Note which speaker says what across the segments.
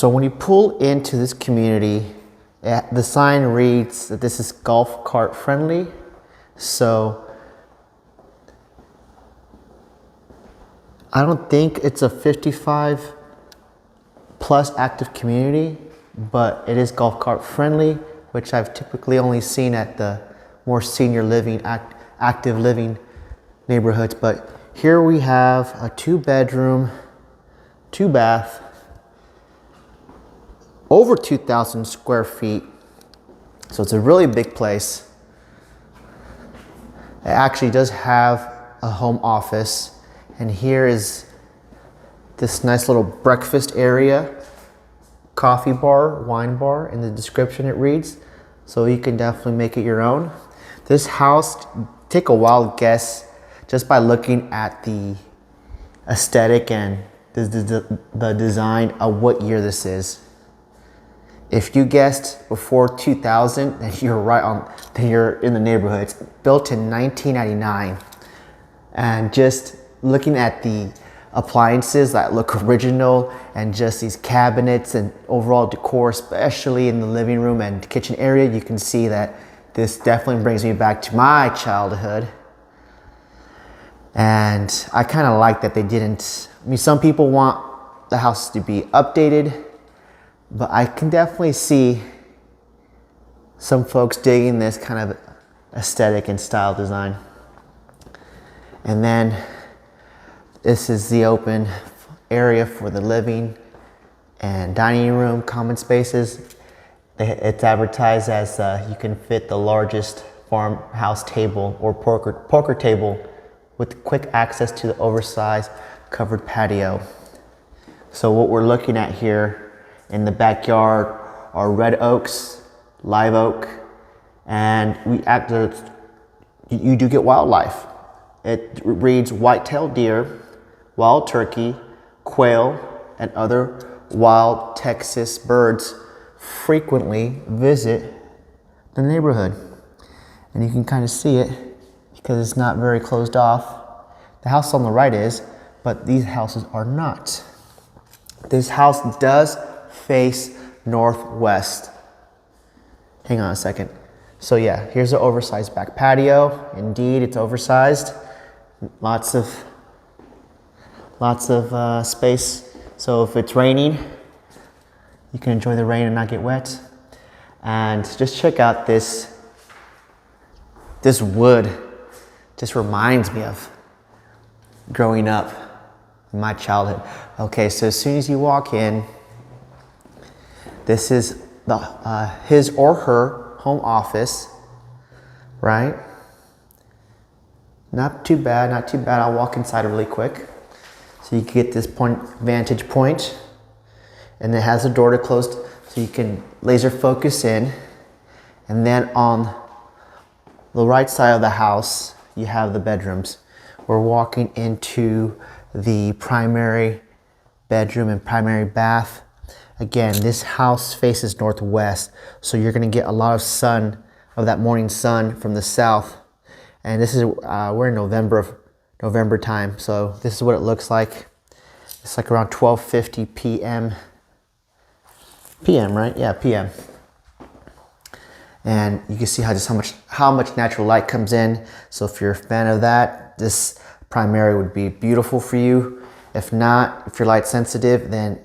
Speaker 1: So when you pull into this community, the sign reads that this is golf cart friendly. So I don't think it's a 55 plus active community, but it is golf cart friendly, which I've typically only seen at the more senior living, active living neighborhoods. But here we have a 2-bedroom, 2-bath, over 2,000 square feet. So it's a really big place. It actually does have a home office. And here is this nice little breakfast area, coffee bar, wine bar. In the description it reads. So you can definitely make it your own. This house, take a wild guess just by looking at the aesthetic and the design of what year this is. If you guessed before 2000, then you're right on, then you're in the neighborhood. It's built in 1999. And just looking at the appliances that look original and just these cabinets and overall decor, especially in the living room and kitchen area, you can see that this definitely brings me back to my childhood. And I kind of like that they didn't, I mean, some people want the house to be updated, but I can definitely see some folks digging this kind of aesthetic and style design. And then this is the open area for the living and dining room, common spaces. It's advertised as you can fit the largest farmhouse table or poker table with quick access to the oversized covered patio. So what we're looking at here in the backyard are red oaks, live oak, and you do get wildlife. It reads white-tailed deer, wild turkey, quail, and other wild Texas birds frequently visit the neighborhood. And you can kind of see it because it's not very closed off. The house on the right is, but these houses are not. This house does face northwest. Hang on a second. So yeah, here's the oversized back patio. Indeed, it's oversized. Lots of space. So if it's raining, you can enjoy the rain and not get wet. And just check out this wood. Just reminds me of growing up in my childhood. Okay, so as soon as you walk in, this is his or her home office, right? Not too bad, not too bad. I'll walk inside really quick. So you can get this vantage point, and it has a door to close so you can laser focus in. And then on the right side of the house, you have the bedrooms. We're walking into the primary bedroom and primary bath. Again, this house faces northwest, so you're gonna get a lot of sun, of that morning sun from the south. And this is, we're in November time, so this is what it looks like. It's like around 12:50 p.m. PM, right? Yeah, PM. And you can see how much natural light comes in. So if you're a fan of that, this primary would be beautiful for you. If not, if you're light sensitive, then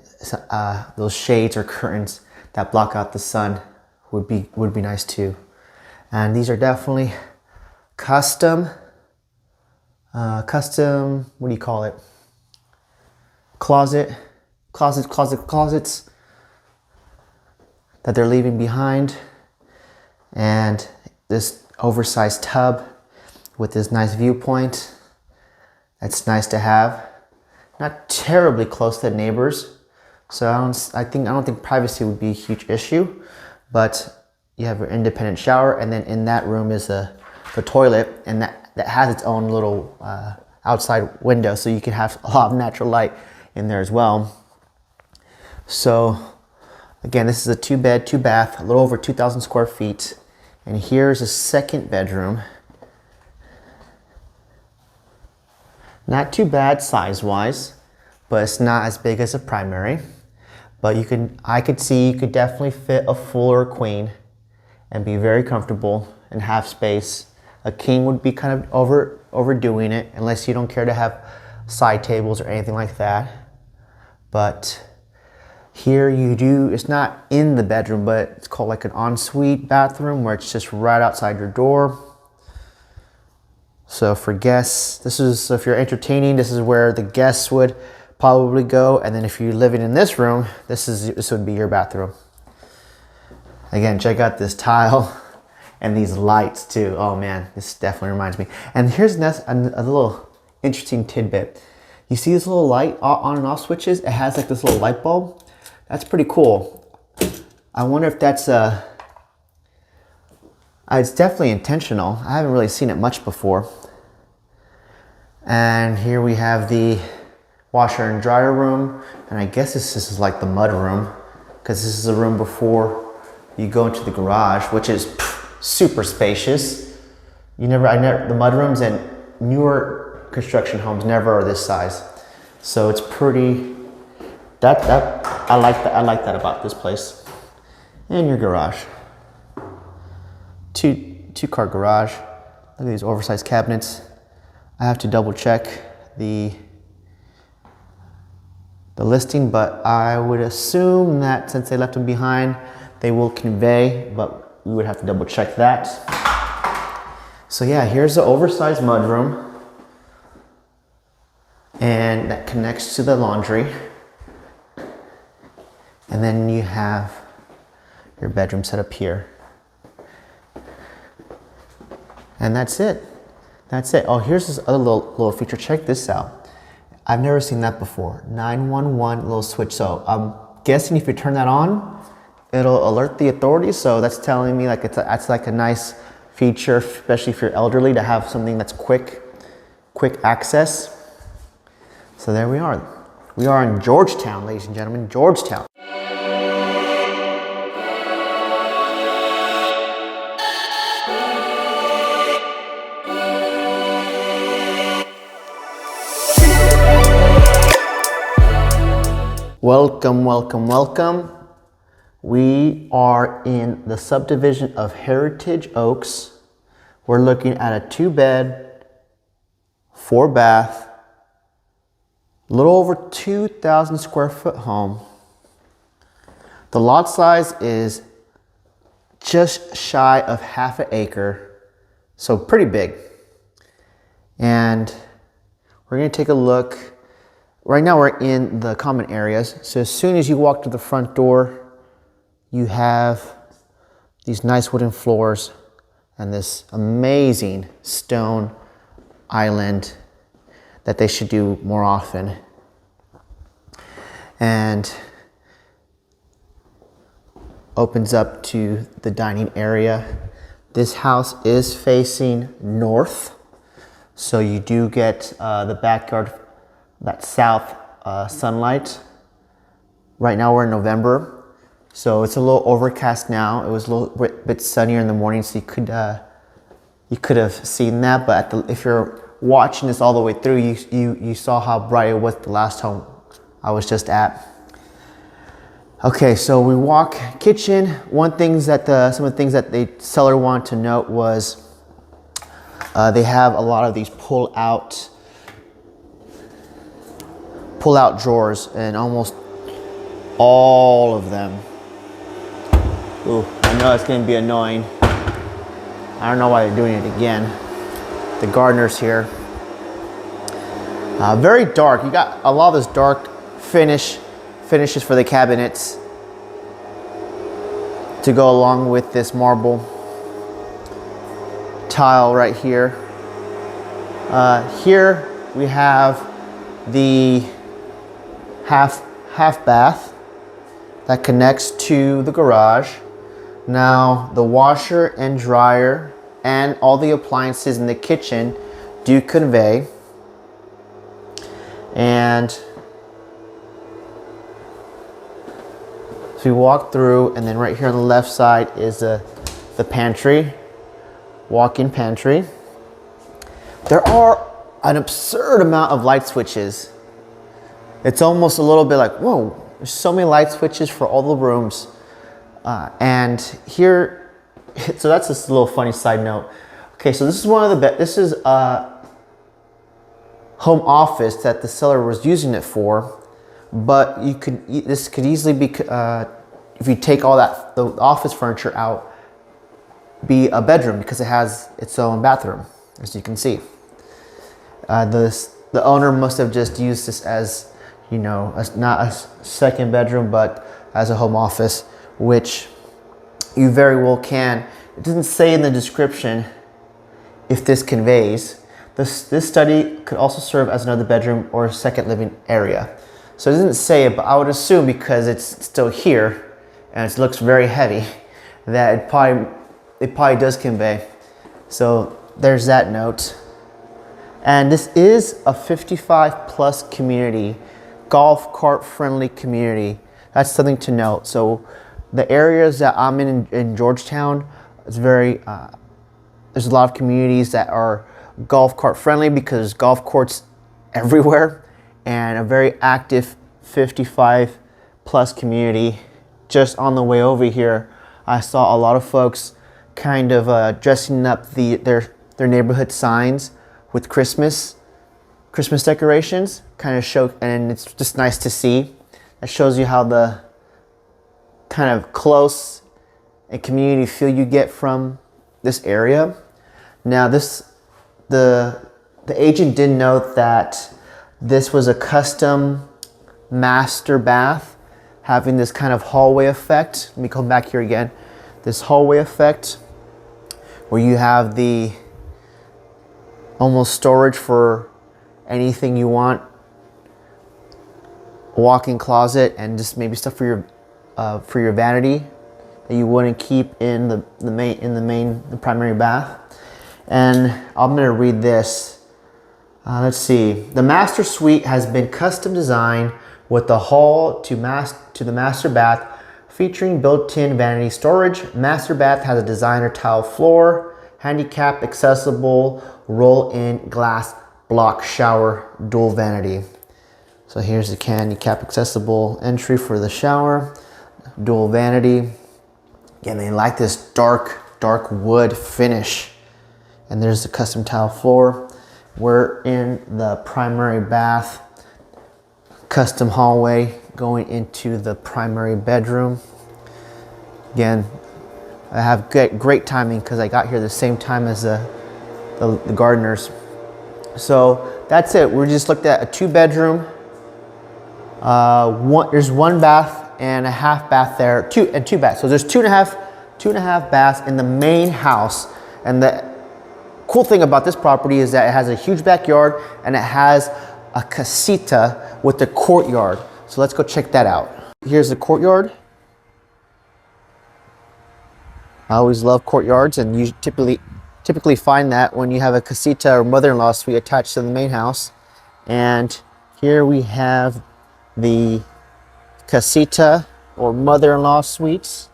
Speaker 1: those shades or curtains that block out the sun would be nice too. And these are definitely custom, what do you call it? Closets that they're leaving behind. And this oversized tub with this nice viewpoint. That's nice to have. Not terribly close to the neighbors, so I don't think privacy would be a huge issue. But you have an independent shower, and then in that room is the toilet, and that has its own little outside window, so you can have a lot of natural light in there as well. So again, this is a 2-bed, 2-bath, a little over 2,000 square feet. And here's a second bedroom. Not too bad size-wise, but it's not as big as a primary. But I could see you could definitely fit a full or a queen and be very comfortable and have space. A king would be kind of overdoing it unless you don't care to have side tables or anything like that. But here you do, it's not in the bedroom, but it's called like an ensuite bathroom where it's just right outside your door. So for guests, if you're entertaining, this is where the guests would probably go. And then if you're living in this room, this would be your bathroom. Again, check out this tile and these lights too. Oh man, this definitely reminds me. And here's a little interesting tidbit. You see this little light on and off switches? It has like this little light bulb. That's pretty cool. I wonder if that's it's definitely intentional. I haven't really seen it much before. And here we have the washer and dryer room. And I guess this is like the mud room, because this is the room before you go into the garage, which is super spacious. The mudrooms and newer construction homes never are this size. So it's pretty, I like that about this place. And your garage. Two-car garage. Look at these oversized cabinets. I have to double check the listing, but I would assume that since they left them behind, they will convey, but we would have to double check that. So yeah, here's the oversized mudroom, and that connects to the laundry. And then you have your bedroom set up here. And that's it. That's it. Oh, here's this other little feature. Check this out. I've never seen that before. 911 little switch. So I'm guessing if you turn that on, it'll alert the authorities. So that's telling me like that's like a nice feature, especially if you're elderly, to have something that's quick access. So there we are. We are in Georgetown, ladies and gentlemen, Georgetown. Welcome, welcome, welcome. We are in the subdivision of Heritage Oaks. We're looking at a 2-bed, 4-bath, a little over 2,000 square foot home. The lot size is just shy of 1/2 acre, so pretty big. And we're gonna take a look. Right now we're in the common areas. So as soon as you walk to the front door, you have these nice wooden floors and this amazing stone island that they should do more often. And opens up to the dining area. This house is facing north, so you do get the backyard, that south sunlight. Right now we're in November, so it's a little overcast now. It was a little bit sunnier in the morning, so you could have seen that. But if you're watching this all the way through, you saw how bright it was the last home I was just at. Okay, so we walk kitchen. Some of the things that the seller wanted to note was they have a lot of these pull out drawers, and almost all of them. Ooh, I know it's gonna be annoying. I don't know why they're doing it again. The gardener's here. Very dark. You got a lot of this dark finishes for the cabinets to go along with this marble tile right here. Here we have the half bath that connects to the garage. Now the washer and dryer and all the appliances in the kitchen do convey. And so we walk through, and then right here on the left side is the pantry, walk-in pantry. There are an absurd amount of light switches. It's almost a little bit like, whoa, There's so many light switches for all the rooms. And here, so that's just a little funny side note. Okay, so this is one of the this is a home office that the seller was using it for, but this could easily be, if you take all that, the office furniture out, be a bedroom because it has its own bathroom, as you can see. The owner must have just used this as, you know, not a second bedroom, but as a home office, which you very well can. It doesn't say in the description if this conveys. This study could also serve as another bedroom or second living area. So it doesn't say it, but I would assume because it's still here and it looks very heavy, that it probably does convey. So there's that note. And this is a 55 plus community, golf cart friendly community. That's something to note. So the areas that I'm in Georgetown, it's very, there's a lot of communities that are golf cart friendly because there's golf courts everywhere, and a very active 55 plus community. Just on the way over here, I saw a lot of folks kind of dressing up their neighborhood signs with Christmas decorations, kind of show, and it's just nice to see. That shows you how the kind of close and community feel you get from this area. Now the agent did note that this was a custom master bath, having this kind of hallway effect. Let me come back here again. This hallway effect where you have the almost storage for anything you want, walk-in closet, and just maybe stuff for your vanity that you wouldn't keep in the primary bath. And I'm gonna read this. Let's see. The master suite has been custom designed with the hall to the master bath, featuring built-in vanity storage. Master bath has a designer tile floor, handicap accessible, roll-in glass block shower, dual vanity. So here's the handicap accessible entry for the shower, dual vanity. Again, they like this dark wood finish. And there's the custom tile floor. We're in the primary bath, custom hallway going into the primary bedroom. Again, I have great timing because I got here the same time as the gardeners. So that's it. We just looked at a 2-bedroom. There's 1 bath and a half bath there, 2 baths. So there's two and a half baths in the main house. And the cool thing about this property is that it has a huge backyard and it has a casita with a courtyard. So let's go check that out. Here's the courtyard. I always love courtyards, and you typically find that when you have a casita or mother-in-law suite attached to the main house. And here we have the casita or mother-in-law suites.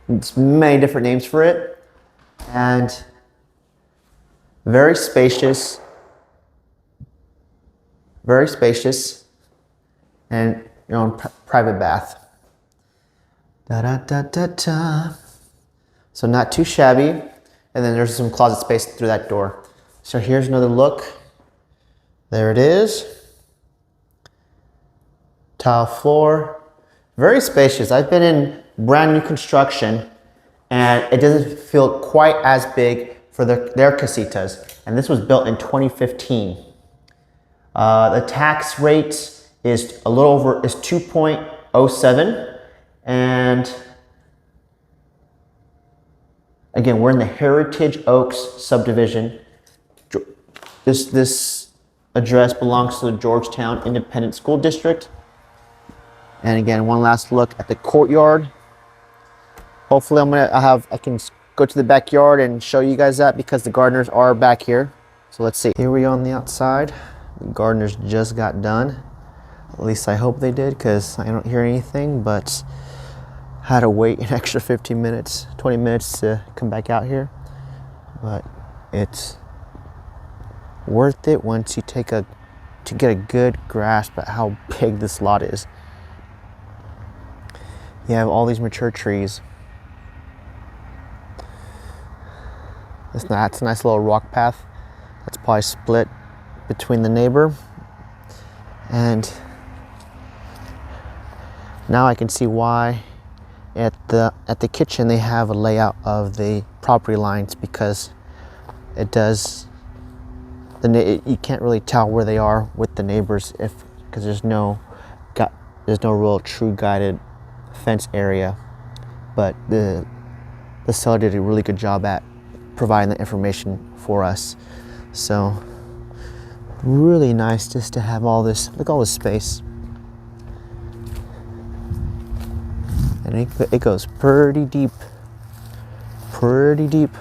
Speaker 1: It's many different names for it. And very spacious, and your own private bath. So not too shabby. And then there's some closet space through that door. So here's another look. There it is. Tile floor, very spacious. I've been in brand new construction and it doesn't feel quite as big for their casitas. And this was built in 2015. The tax rate is a little over, is 2.07. And again, we're in the Heritage Oaks subdivision. This address belongs to the Georgetown Independent School District. And again, one last look at the courtyard. Hopefully I can go to the backyard and show you guys that because the gardeners are back here. So let's see. Here we are on the outside. The gardeners just got done. At least I hope they did, because I don't hear anything, but had to wait an extra 15 minutes, 20 minutes to come back out here. But it's worth it once you to get a good grasp at how big this lot is. You have all these mature trees. That's a nice little rock path. That's probably split between the neighbor. And now I can see why at the kitchen they have a layout of the property lines, because it does, you can't really tell where they are with the neighbors because there's no real true guided fence area. But the seller did a really good job at providing the information for us. So really nice just to have all this, look at all this space. And it goes pretty deep. Pretty deep.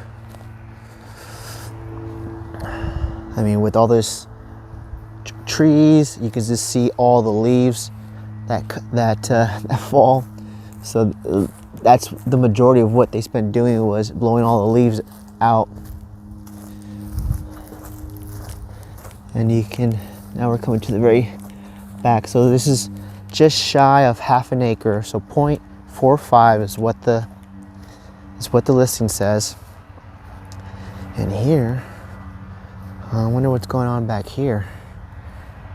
Speaker 1: I mean, with all this trees, you can just see all the leaves that fall. So that's the majority of what they've been doing, was blowing all the leaves out. And now we're coming to the very back. So this is just shy of half an acre. So 0.45 is what the listing says. And here, I wonder what's going on back here,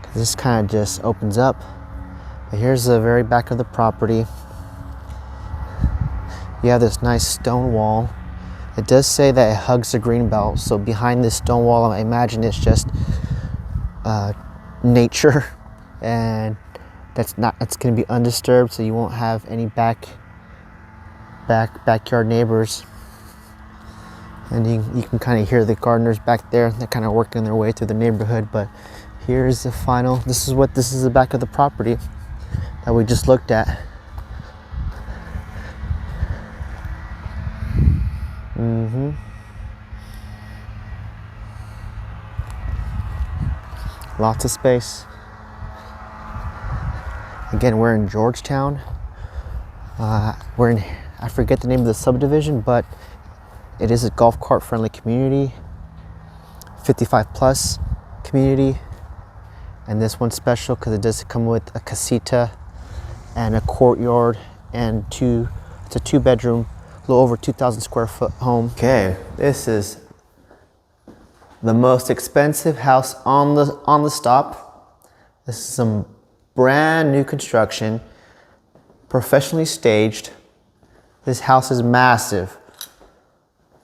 Speaker 1: because this kind of just opens up. But here's the very back of the property. You have this nice stone wall. It does say that it hugs the Greenbelt. So behind this stone wall, I imagine it's just nature, and it's going to be undisturbed, so you won't have any backyard neighbors. And you can kind of hear the gardeners back there. They're kind of working their way through the neighborhood. But here's the final. This is the back of the property that we just looked at. Lots of space. Again, we're in Georgetown. I forget the name of the subdivision, but it is a golf cart friendly community, 55 plus community. And this one's special because it does come with a Casita and a courtyard, and it's a 2-bedroom, a little over 2,000 square foot home. Okay, this is the most expensive house on the stop. This is some brand new construction, professionally staged. This house is massive.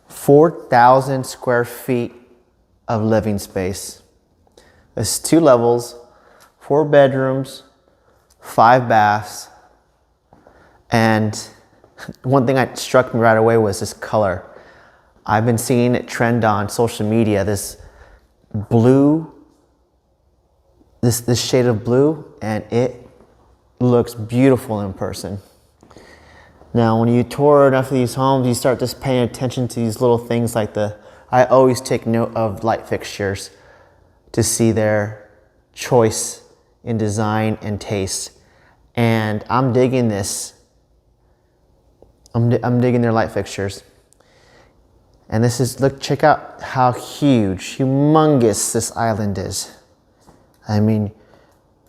Speaker 1: 4,000 square feet of living space. It's 2 levels, 4 bedrooms, 5 baths. And one thing that struck me right away was this color. I've been seeing it trend on social media, this blue, this shade of blue, and it looks beautiful in person. Now, when you tour enough of these homes, you start just paying attention to these little things like I always take note of light fixtures to see their choice in design and taste. And I'm digging this. I'm digging their light fixtures. And this is, check out how humongous this island is. I mean,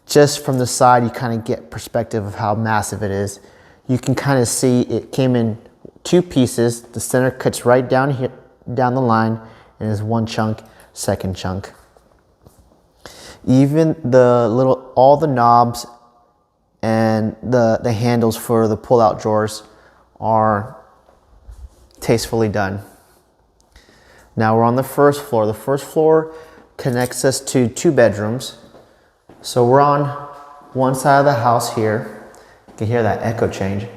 Speaker 1: just from the side, you kind of get perspective of how massive it is. You can kind of see it came in 2 pieces. The center cuts right down here, down the line, and is 1 chunk, second chunk. Even all the knobs and the handles for the pull-out drawers are tastefully done. Now we're on the first floor. The first floor connects us to 2 bedrooms. So we're on one side of the house here. You can hear that echo change.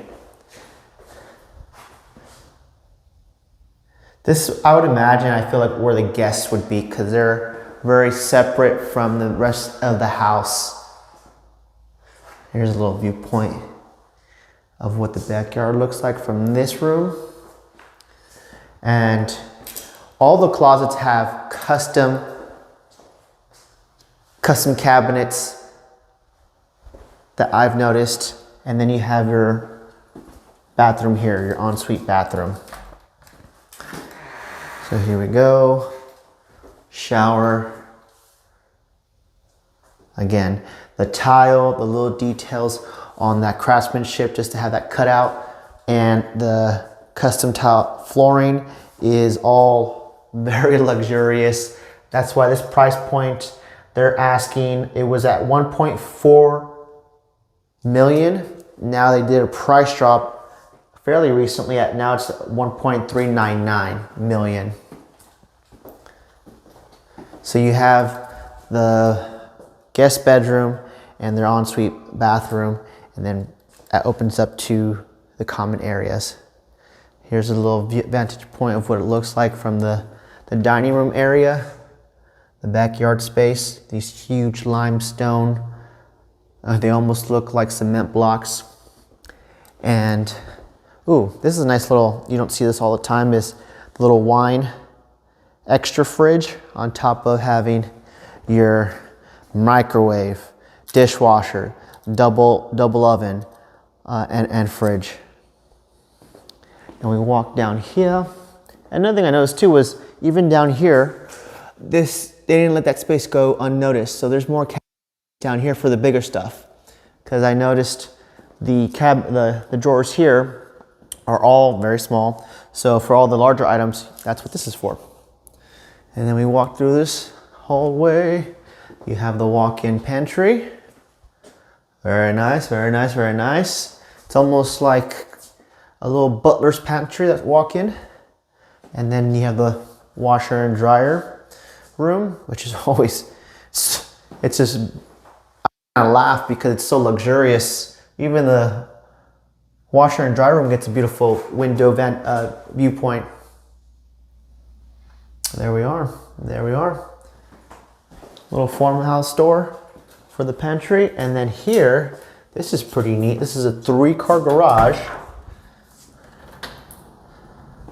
Speaker 1: This, I would imagine, I feel like where the guests would be, because they're very separate from the rest of the house. Here's a little viewpoint of what the backyard looks like from this room. And all the closets have custom cabinets that I've noticed. And then you have your bathroom here, your ensuite bathroom. So here we go. Shower. Again, the tile, the little details, on that craftsmanship just to have that cutout. And the custom tile flooring is all very luxurious. That's why this price point they're asking, it was at 1.4 million. Now they did a price drop fairly recently at now it's 1.399 million. So you have the guest bedroom and their ensuite bathroom, and then that opens up to the common areas. Here's a little vantage point of what it looks like from the dining room area, the backyard space, these huge limestone, they almost look like cement blocks. And ooh, this is a nice little, you don't see this all the time, is the little wine extra fridge on top of having your microwave, dishwasher, double oven, and fridge. And we walk down here. Another thing I noticed too was even down here, they didn't let that space go unnoticed. So there's more down here for the bigger stuff. Because I noticed the drawers here are all very small. So for all the larger items, that's what this is for. And then we walk through this hallway. You have the walk-in pantry. Very nice, very nice, very nice. It's almost like a little butler's pantry that's walk-in. And then you have the washer and dryer room, which is always, it's just, I laugh because it's so luxurious. Even the washer and dryer room gets a beautiful window viewpoint. There we are, there we are. Little farmhouse door for the pantry. And then here, this is pretty neat. This is a 3-car garage.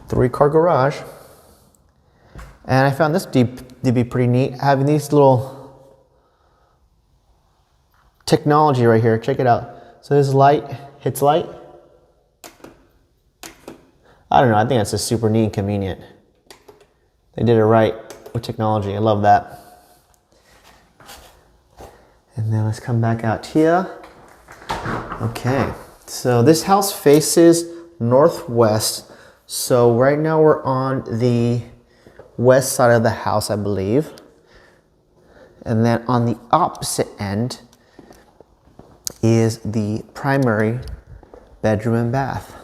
Speaker 1: 3-car garage. And I found this to be pretty neat, having these little technology right here. Check it out. So this light hits light. I don't know, I think that's just super neat and convenient. They did it right with technology. I love that. And then let's come back out here. Okay, so this house faces northwest. So right now we're on the west side of the house, I believe. And then on the opposite end is the primary bedroom and bath.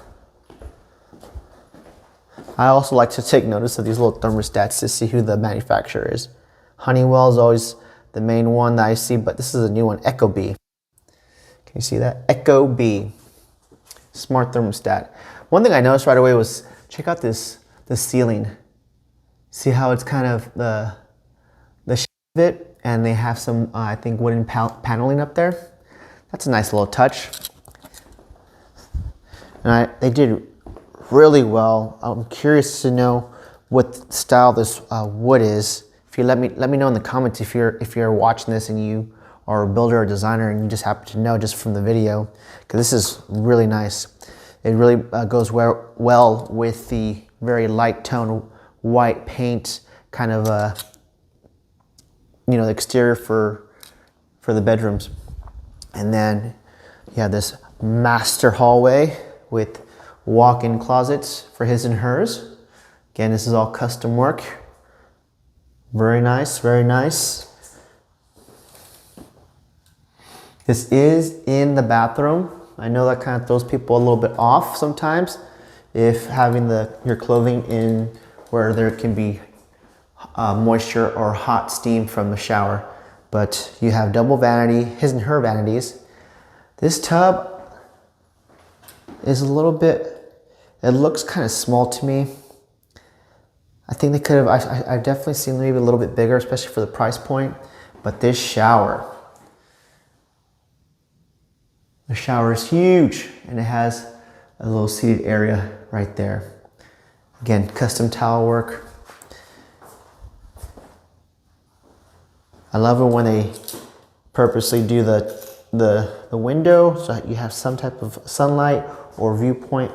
Speaker 1: I also like to take notice of these little thermostats to see who the manufacturer is. Honeywell is always the main one that I see, but this is a new one, Ecobee. Can you see that? Ecobee, smart thermostat. One thing I noticed right away was, check out the ceiling. See how it's kind of the shape of it, and they have some, I think, wooden paneling up there. That's a nice little touch. And they did really well. I'm curious to know what style this wood is. If you let me know in the comments if you're watching this and you are a builder or designer and you just happen to know just from the video, because this is really nice. It really goes well with the very light tone white paint kind of the exterior for the bedrooms. And then you have this master hallway with walk-in closets for his and hers. Again, this is all custom work. Very nice, very nice. This is in the bathroom. I know that kind of throws people a little bit off sometimes, if having your clothing in where there can be moisture or hot steam from the shower. But you have double vanity, his and her vanities. This tub is a little bit, it looks kind of small to me. I think they could have, I've definitely seen maybe a little bit bigger, especially for the price point. But this shower, the shower is huge, and it has a little seated area right there. Again, custom tile work. I love it when they purposely do the window so that you have some type of sunlight or viewpoint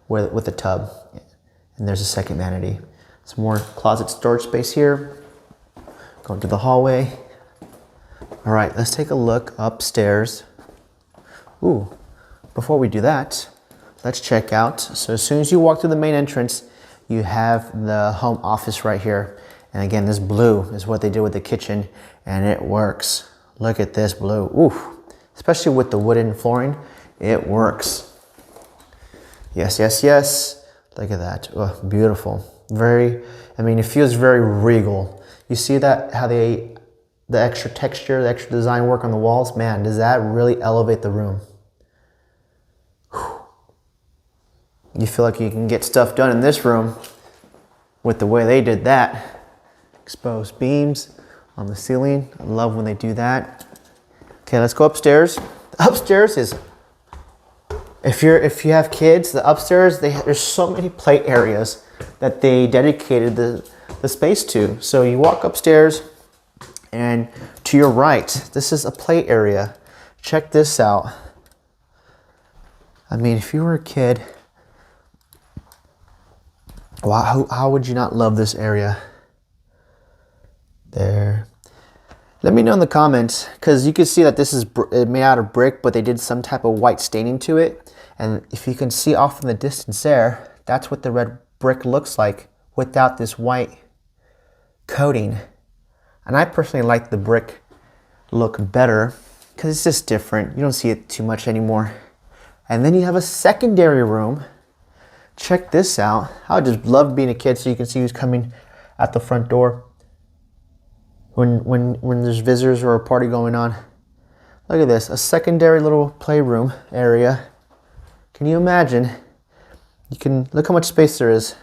Speaker 1: with the tub. And there's a second vanity. Some more closet storage space here. Going to the hallway. All right, let's take a look upstairs. Ooh, before we do that, let's check out. So as soon as you walk through the main entrance, you have the home office right here. And again, this blue is what they did with the kitchen, and it works. Look at this blue. Oof. Especially with the wooden flooring, it works. Yes, yes, yes. Look at that. Oh, beautiful. Very, I mean, it feels very regal. You see that, how the extra texture, the extra design work on the walls? Man, does that really elevate the room. Whew. You feel like you can get stuff done in this room with the way they did that. Exposed beams on the ceiling. I love when they do that. Okay, let's go upstairs. Upstairs is, if you have kids, the upstairs, there's so many play areas that they dedicated the space to. So you walk upstairs, and to your right, this is a play area. Check this out. I mean, if you were a kid, wow, how would you not love this area? There. Let me know in the comments, because you can see that this is made out of brick, but they did some type of white staining to it. And if you can see off in the distance there, that's what the red brick looks like without this white coating. And I personally like the brick look better because it's just different. You don't see it too much anymore. And then you have a secondary room. Check this out. I just love being a kid so you can see who's coming at the front door when there's visitors or a party going on. Look at this, a secondary little playroom area. Can you imagine? You can look how much space there is.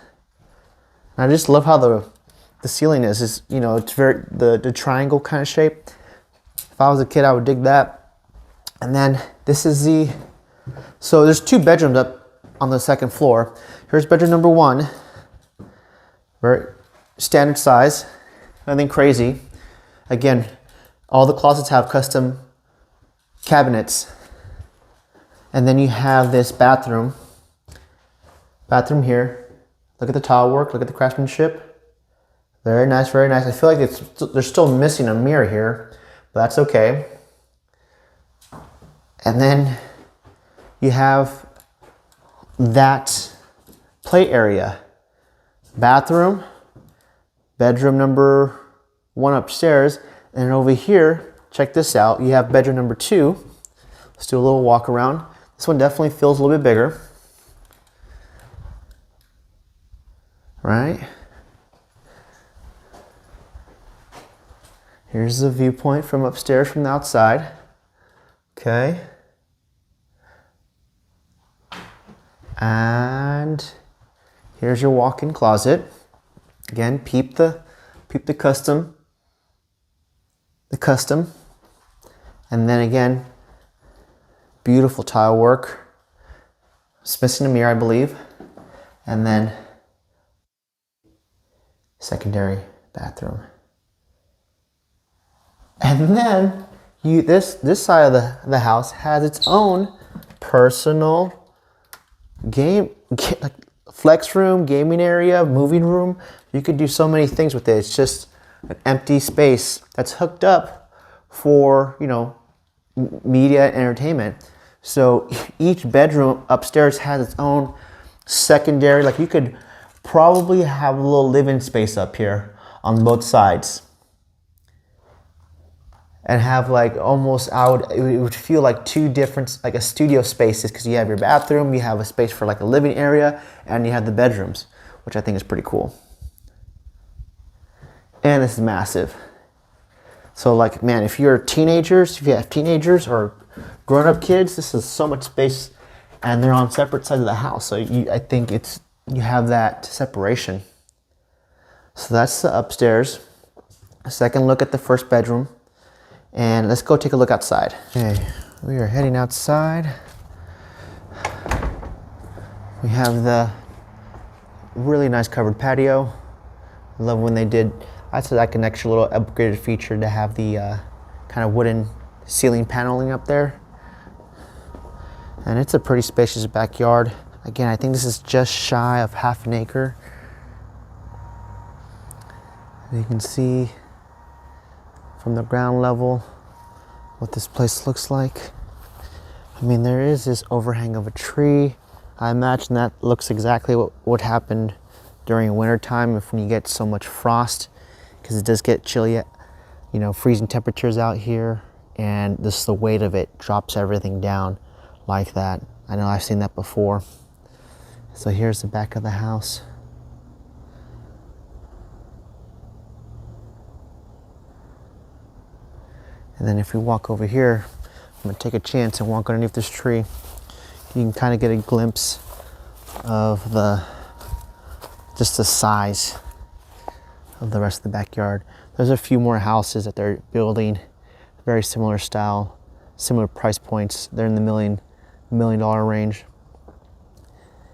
Speaker 1: And I just love how the ceiling is, you know, it's very the triangle kind of shape. If I was a kid, I would dig that. And then this is so there's 2 bedrooms up on the 2nd floor. Here's bedroom number 1, very standard size, nothing crazy. Again, all the closets have custom cabinets. And then you have this bathroom here. Look at the tile work, look at the craftsmanship. Very nice, very nice. I feel like they're still missing a mirror here, but that's okay. And then you have that play area. Bathroom, bedroom number 1 upstairs, and over here, check this out, you have bedroom number 2. Let's do a little walk around. This one definitely feels a little bit bigger. Right? Here's the viewpoint from upstairs from the outside. Okay. And here's your walk-in closet. Again, peep the custom. And then again, beautiful tile work. It's missing a mirror, I believe. And then secondary bathroom. And then this side of the house has its own personal like flex room, gaming area, moving room. You could do so many things with it. It's just an empty space that's hooked up for, you know, media and entertainment. So each bedroom upstairs has its own secondary, like you could probably have a little living space up here on both sides. And have like almost, it would feel like 2 different, like a studio spaces, because you have your bathroom, you have a space for like a living area, and you have the bedrooms, which I think is pretty cool. And this is massive. So like, man, if you have teenagers or grown-up kids, this is so much space, and they're on separate sides of the house. So I think you have that separation. So that's the upstairs. A second look at the first bedroom. And let's go take a look outside. Okay, we are heading outside. We have the really nice covered patio. I love when they did, I said like an extra little upgraded feature to have the kind of wooden ceiling paneling up there. And it's a pretty spacious backyard. Again, I think this is just shy of 1/2 acre. And you can see from the ground level what this place looks like. I mean, there is this overhang of a tree. I imagine that looks exactly what would happen during winter time if when you get so much frost, because it does get chilly, you know, freezing temperatures out here, and this the weight of it drops everything down like that. I know I've seen that before. So here's the back of the house. And then if we walk over here, I'm gonna take a chance and walk underneath this tree. You can kind of get a glimpse of just the size of the rest of the backyard. There's a few more houses that they're building, very similar style, similar price points. They're in the million dollar range.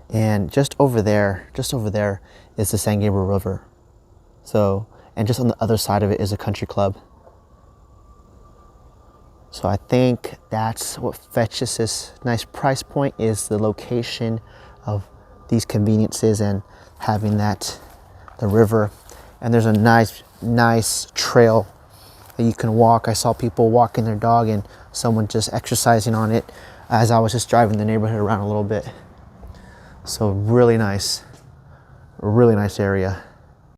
Speaker 1: And just over there is the San Gabriel River. So, and just on the other side of it is a country club. So I think that's what fetches this nice price point, is the location of these conveniences and having the river. And there's a nice trail that you can walk. I saw people walking their dog and someone just exercising on it as I was just driving the neighborhood around a little bit. So really nice area.